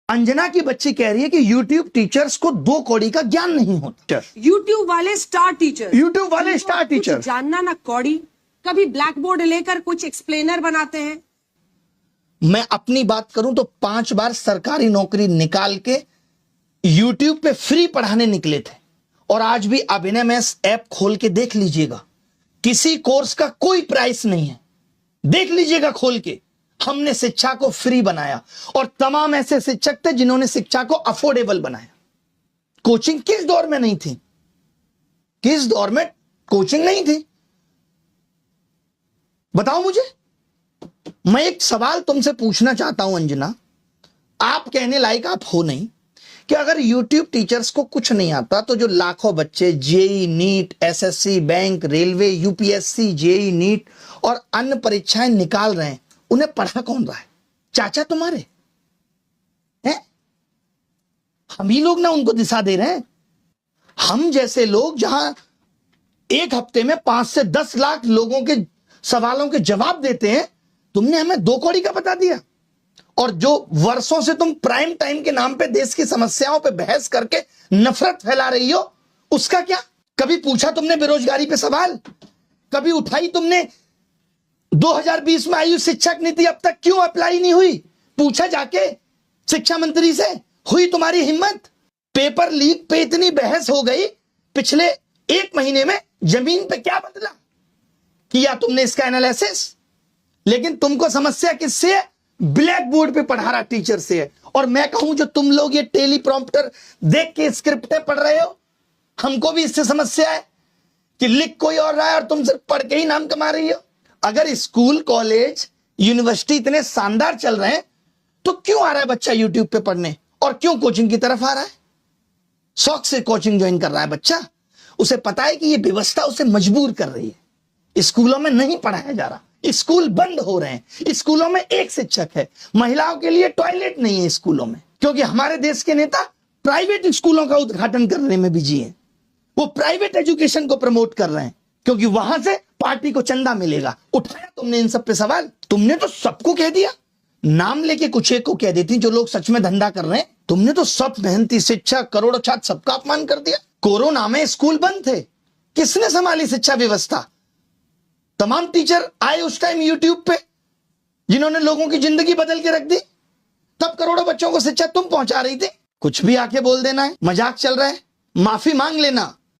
अंजना की बच्ची कह रही है कि YouTube टीचर्स को 2 कौड़ी का ज्ञान नहीं होता। YouTube वाले स्टार टीचर, YouTube वाले स्टार टीचर जानना ना कौड़ी, कभी ब्लैक बोर्ड लेकर कुछ एक्सप्लेनर बनाते हैं। मैं अपनी बात करूं तो 5 बार सरकारी नौकरी निकाल के YouTube पे फ्री पढ़ाने निकले थे, और आज भी अभिनय मैथ्स ऐप खोल के देख लीजिएगा, किसी कोर्स का कोई प्राइस नहीं है। देख लीजिएगा खोल के, हमने शिक्षा को फ्री बनाया, और तमाम ऐसे शिक्षक थे जिन्होंने शिक्षा को अफोर्डेबल बनाया। कोचिंग किस दौर में नहीं थी? किस दौर में कोचिंग नहीं थी? बताओ मुझे। मैं एक सवाल तुमसे पूछना चाहता हूं अंजना, आप कहने लायक आप हो नहीं, कि अगर YouTube टीचर्स को कुछ नहीं आता तो जो लाखों बच्चे JEE, NEET, SSC, bank, railway, UPSC, JEE, NEET और अन्य परीक्षाएं निकाल रहे हैं, उन्हें पढ़ा कौन रहा है? चाचा तुम्हारे हैं? हम ही लोग ना उनको दिशा दे रहे हैं। हम जैसे लोग जहां एक हफ्ते में 5 से 10 लाख लोगों के सवालों के जवाब देते हैं, तुमने हमें 2 कौड़ी का बता दिया। और जो वर्षों से तुम प्राइम टाइम के नाम पे देश की समस्याओं पे बहस करके नफरत फैला रही हो, उसका क्या? कभी पूछा तुमने बेरोजगारी पे सवाल? कभी उठाई तुमने 2020 में आयु शिक्षक नीति अब तक क्यों अप्लाई नहीं हुई? पूछा जाके शिक्षा मंत्री से? हुई तुम्हारी हिम्मत? पेपर लीक पे इतनी बहस हो गई, पिछले 1 महीने में जमीन पे क्या बदला? किया तुमने इसका एनालिसिस? लेकिन तुमको समस्या किससे है? ब्लैक बोर्ड पे पढ़ा रहा टीचर से है। और मैं कहूं जो तुम लोग ये टेलीप्रॉम्प्टर देख के स्क्रिप्टें पढ़ रहे हो, हमको भी इससे समस्या है कि लिख कोई और रहा है और तुम सिर्फ पढ़ के ही नाम कमा रही हो। अगर स्कूल, कॉलेज, यूनिवर्सिटी इतने शानदार चल रहे हैं तो क्यों आ रहा है बच्चा यूट्यूब पे पढ़ने, और क्यों कोचिंग की तरफ आ रहा है? शौक से कोचिंग ज्वाइन कर रहा है बच्चा, उसे पता है कि ये व्यवस्था उसे मजबूर कर रही है। स्कूलों में नहीं पढ़ाया जा रहा, स्कूल बंद हो रहे हैं, स्कूलों में एक शिक्षक है, महिलाओं के लिए टॉयलेट नहीं है स्कूलों में, क्योंकि हमारे देश के नेता प्राइवेट स्कूलों का उद्घाटन करने में बिजी हैं। वो प्राइवेट एजुकेशन को प्रमोट कर रहे हैं क्योंकि वहां से पार्टी को चंदा मिलेगा। उठाया तुमने इन सब पे सवाल? तुमने तो सबको कह दिया, नाम लेके कुछ एक को कह देती जो लोग सच में धंधा कर रहे हैं। तुमने तो सब मेहनती शिक्षक, करोड़ों छात्र, सबका अपमान कर दिया। कोरोना में स्कूल बंद थे, किसने संभाली शिक्षा व्यवस्था? तमाम टीचर आए उस टाइम यूट्यूब पे, जिन्होंने लोगों की जिंदगी बदल के रख दी। तब करोड़ों बच्चों को शिक्षा तुम पहुंचा रही थी। कुछ भी आके बोल देना है, मजाक चल रहा है, माफी मांग लेना।